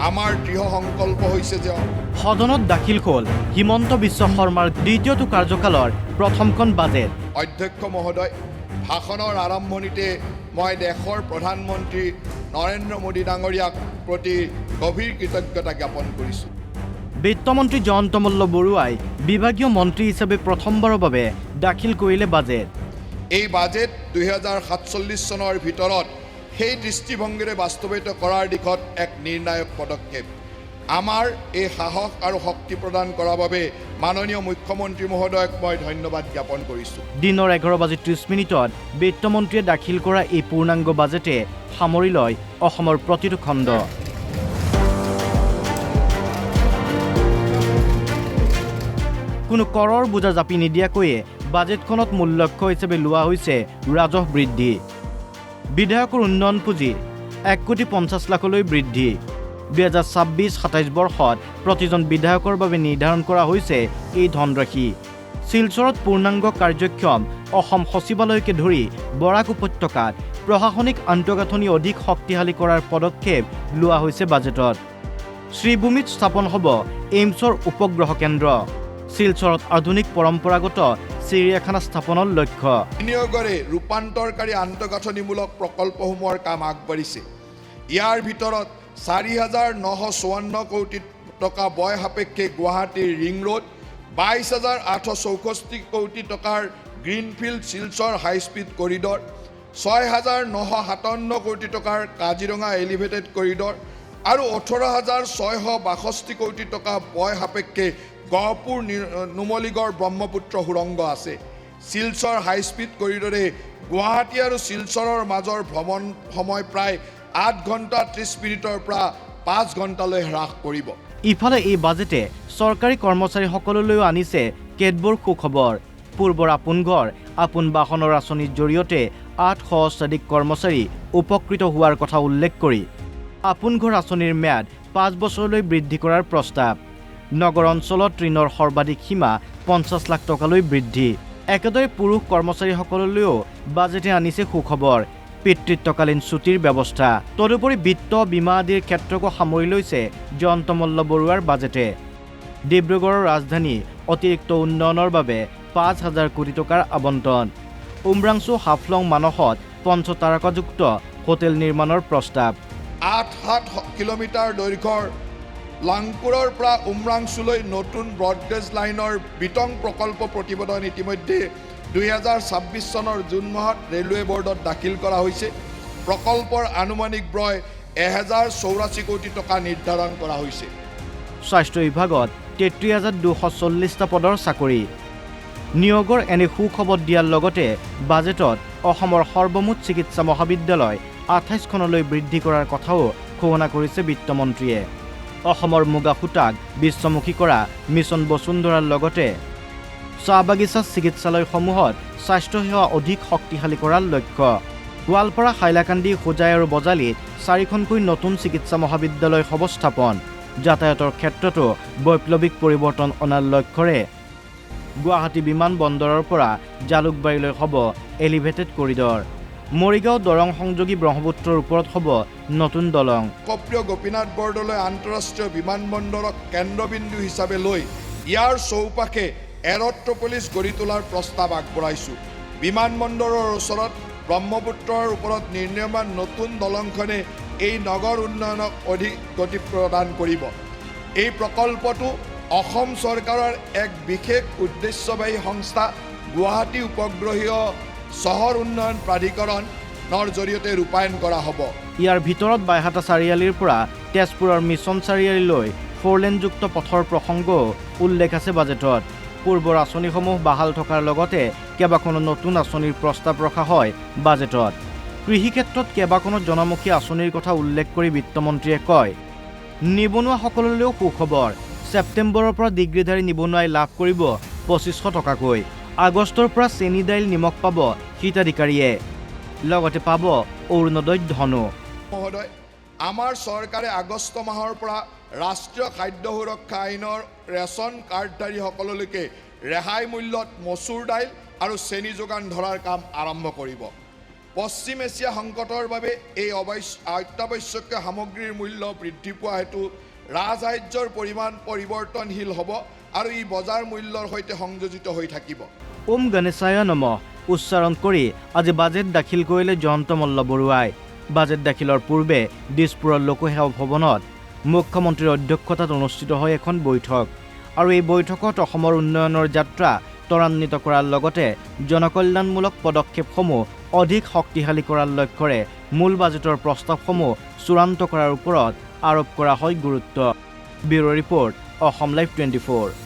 আমাৰ দৃঢ় সংকল্প হৈছে যে সদনত দাখিল হ'ল হিমন্ত বিশ্ব শৰ্মাৰ দ্বিতীয়টো কাৰ্যকালৰ প্ৰথমখন বাজেট। অধ্যক্ষ মহোদয়, ভাষণৰ আৰম্ভণিতে মই দেশৰ প্ৰধানমন্ত্ৰী নৰেন্দ্ৰ মোদী ডাঙৰীয়াক প্ৰতি গভীৰ কৃতজ্ঞতা জ্ঞাপন কৰিছোঁ। বিত্তমন্ত্ৰী জয়ন্ত মল্ল বৰুৱাই বিভাগীয় মন্ত্ৰী হিচাপে প্ৰথমবাৰৰ বাবে দাখিল কৰিলে বাজেট। এই বাজেট 2047 চনৰ ভিতৰত সেই দৃষ্টিভংগীৰে বাস্তৱায়িত কৰাৰ দিশত এক নিৰ্ণায়ক পদক্ষেপ। আমাৰ এই সাহস আৰু শক্তি প্ৰদান কৰাৰ বাবে মাননীয় মুখ্যমন্ত্ৰী মহোদয়ক মই ধন্যবাদ জ্ঞাপন কৰিছোঁ। দিনৰ 11:30 বিত্তমন্ত্ৰীয়ে দাখিল কৰা এই পূৰ্ণাংগ বাজেটে সামৰি লয় অসমৰ প্ৰতিটো খণ্ড। কোনো কৰৰ বোজা জাপি নিদিয়াকৈয়ে বাজেটখনত মূল লক্ষ্য হিচাপে লোৱা হৈছে ৰাজহ বৃদ্ধি। বিধায়কৰ উন্নয়ন পুঁজি 1,50,00,000 বৃদ্ধি। 2026-27 বৰ্ষত প্ৰতিজন বিধায়কৰ বাবে নিৰ্ধাৰণ কৰা হৈছে এই ধনৰাশি। শিলচৰত পূৰ্ণাংগ কাৰ্যক্ষম অসম সচিবালয়কে ধৰি বৰাক উপত্যকাত প্ৰশাসনিক আন্তঃগাঁথনি অধিক শক্তিশালী কৰাৰ পদক্ষেপ লোৱা হৈছে বাজেটত। শ্ৰীভূমিত স্থাপন হ'ব এইমছৰ উপগ্ৰহ কেন্দ্ৰ। শিলচৰত আধুনিক পৰম্পৰাগত চিৰিয়াখানা স্থাপনৰ লক্ষ্য। বিনিয়োগৰে ৰূপান্তৰকাৰী আন্তঃগাঁথনিমূলক প্ৰকল্পসমূহৰ কাম আগবাঢ়িছে। ইয়াৰ ভিতৰত 4,954 কোটি টকা ব্যয় সাপেক্ষে গুৱাহাটীৰ ৰিং ৰোড, 22,864 কোটি টকাৰ গ্ৰীণফিল্ড শিলচৰ হাইস্পীড কৰিডৰ, 6,957 কোটি টকাৰ কাজিৰঙা এলিভেটেড কৰিডৰ আৰু 18,662 কোটি টকা ব্যয় সাপেক্ষে গহপুৰ নুমলীগড় ব্ৰহ্মপুত্ৰ সুৰংগ আছে। শিলচৰ হাইস্পীড কৰিডৰে গুৱাহাটী আৰু শিলচৰৰ মাজৰ ভ্ৰমণ সময় প্ৰায় 8 ঘণ্টা 30 মিনিটৰ পৰা 5 ঘণ্টালৈ হ্ৰাস কৰিব। ইফালে এই বাজেটে চৰকাৰী কৰ্মচাৰীসকললৈও আনিছে কেতবোৰ সুখবৰ। পূৰ্বৰ আপোন ঘৰ আপোন বাহনৰ আঁচনিৰ জৰিয়তে 8 সহস্ৰাধিক কৰ্মচাৰী উপকৃত হোৱাৰ কথা উল্লেখ কৰি আপোন ঘৰ আঁচনিৰ ম্যাদ 5 বছৰলৈ বৃদ্ধি কৰাৰ প্ৰস্তাৱ। নগৰ অঞ্চলত ঋণৰ সৰ্বাধিক সীমা 50 লাখ টকালৈ বৃদ্ধি। একেদৰে পুৰুষ কৰ্মচাৰীসকললৈও বাজেটে আনিছে সুখবৰ, পিতৃত্বকালীন ছুটিৰ ব্যৱস্থা। তদুপৰি বিত্ত বীমা আদিৰ ক্ষেত্ৰকো সামৰি লৈছে জয়ন্ত মল্ল বৰুৱাৰ বাজেটে। ডিব্ৰুগড়ৰ ৰাজধানী অতিৰিক্ত উন্নয়নৰ বাবে 5,000 কোটি টকাৰ আবণ্টন। উমৰাংচু হাফলং মানসত পঞ্চতাৰকাযুক্ত হোটেল নিৰ্মাণৰ প্ৰস্তাৱ। 8-7 কিলোমিটাৰ দৈৰ্ঘ্যৰ লাংপুৰৰ পৰা উমৰাংচুলৈ নতুন ব্ৰডগেজ লাইনৰ বিতং প্ৰকল্প প্ৰতিবেদন ইতিমধ্যে 2026 চনৰ জুন মাহত ৰেলৱে বৰ্ডত দাখিল কৰা হৈছে। প্ৰকল্পৰ আনুমানিক ব্যয় 1,084 কোটি টকা নিৰ্ধাৰণ কৰা হৈছে। স্বাস্থ্য বিভাগত 33,240টা পদৰ চাকৰি। নিয়োগৰ এনে সুখবৰ দিয়াৰ লগতে বাজেটত অসমৰ সৰ্বমুঠ চিকিৎসা মহাবিদ্যালয় 28খনলৈ বৃদ্ধি কৰাৰ কথাও ঘোষণা কৰিছে বিত্তমন্ত্ৰীয়ে। অসমৰ মুগা সূতাক বিশ্বমুখী কৰা মিছন বসুন্ধৰাৰ লগতে চাহ বাগিচা চিকিৎসালয়সমূহত স্বাস্থ্যসেৱা অধিক শক্তিশালী কৰাৰ লক্ষ্য। গোৱালপাৰা, হাইলাকান্দি, হোজাই আৰু বজালীত 4খনকৈ নতুন চিকিৎসা মহাবিদ্যালয় হ'ব স্থাপন। যাতায়াতৰ ক্ষেত্ৰতো বৈপ্লৱিক পৰিৱৰ্তন অনাৰ লক্ষ্যৰে গুৱাহাটী বিমানবন্দৰৰ পৰা জালুকবাৰীলৈ হ'ব এলিভেটেড কৰিডৰ। মৰিগাঁও দৰং সংযোগী ব্ৰহ্মপুত্ৰৰ ওপৰত হ'ব নতুন দলং। কপ্ৰিয় গোপীনাথ বৰদলৈ আন্তঃৰাষ্ট্ৰীয় বিমানবন্দৰক কেন্দ্ৰবিন্দু হিচাপে লৈ ইয়াৰ চৌপাশে এৰ'ট্ৰপলিছ গঢ়ি তোলাৰ প্ৰস্তাৱ আগবঢ়াইছোঁ। বিমানবন্দৰৰ ওচৰত ব্ৰহ্মপুত্ৰৰ ওপৰত নিৰ্মাণ নতুন দলংখনে এই নগৰ উন্নয়নক অধিক গতি প্ৰদান কৰিব। এই প্ৰকল্পটো অসম চৰকাৰৰ এক বিশেষ উদ্দেশ্যবাহী সংস্থা গুৱাহাটী উপগ্ৰহীয় চহৰ উন্নয়ন প্ৰাধিকৰণৰ জৰিয়তে ৰূপায়ণ কৰা হ'ব। ইয়াৰ ভিতৰত বাইহাটা চাৰিআলিৰ পৰা তেজপুৰৰ মিছন চাৰিআলিলৈ 4-লেনযুক্ত পথৰ প্ৰসংগও উল্লেখ আছে বাজেটত। পূৰ্বৰ আঁচনিসমূহ বাহাল থকাৰ লগতে কেইবাখনো নতুন আঁচনিৰ প্ৰস্তাৱ ৰখা হয় বাজেটত। কৃষি ক্ষেত্ৰত কেইবাখনো জনমুখী আঁচনিৰ কথা উল্লেখ কৰি বিত্তমন্ত্ৰীয়ে কয়, নিবনুৱাসকললৈও সুখবৰ। ছেপ্টেম্বৰৰ পৰা ডিগ্ৰীধাৰী নিবনুৱাই লাভ কৰিব 2,500 টকাকৈ। আগষ্টৰ পৰা চেনি দাইল নিমখ পাব হিতাধিকাৰীয়ে, লগতে পাব অৰুণোদয় ধনো। মহোদয়, আমাৰ চৰকাৰে আগষ্ট মাহৰ পৰা ৰাষ্ট্ৰীয় খাদ্য সুৰক্ষা আইনৰ ৰেচন কাৰ্ডধাৰীসকললৈকে ৰেহাই মূল্যত মচুৰ দাইল আৰু চেনি যোগান ধৰাৰ কাম আৰম্ভ কৰিব। পশ্চিম এছিয়া সংকটৰ বাবে এই অত্যাৱশ্যকীয় সামগ্ৰীৰ মূল্য বৃদ্ধি পোৱা হেতু ৰাজসাহায্যৰ পৰিমাণ পৰিৱৰ্তনশীল হ'ব আৰু ই বজাৰ মূল্যৰ সৈতে সংযোজিত হৈ থাকিব। ওম গণেশায় নমঃ উচ্চাৰণ কৰি আজি বাজেট দাখিল কৰিলে জয়ন্ত মল্ল বৰুৱাই। বাজেট দাখিলৰ পূৰ্বে দিছপুৰৰ লোকসেৱা ভৱনত মুখ্যমন্ত্ৰীৰ অধ্যক্ষতাত অনুষ্ঠিত হয় এখন বৈঠক আৰু এই বৈঠকত অসমৰ উন্নয়নৰ যাত্ৰা ত্বৰান্বিত কৰাৰ লগতে জনকল্যাণমূলক পদক্ষেপসমূহ অধিক শক্তিশালী কৰাৰ লক্ষ্যৰে মূল বাজেটৰ প্ৰস্তাৱসমূহ চূড়ান্ত কৰাৰ ওপৰত আৰোপ কৰা হয় গুৰুত্ব। Bureau' report, Assam live 24।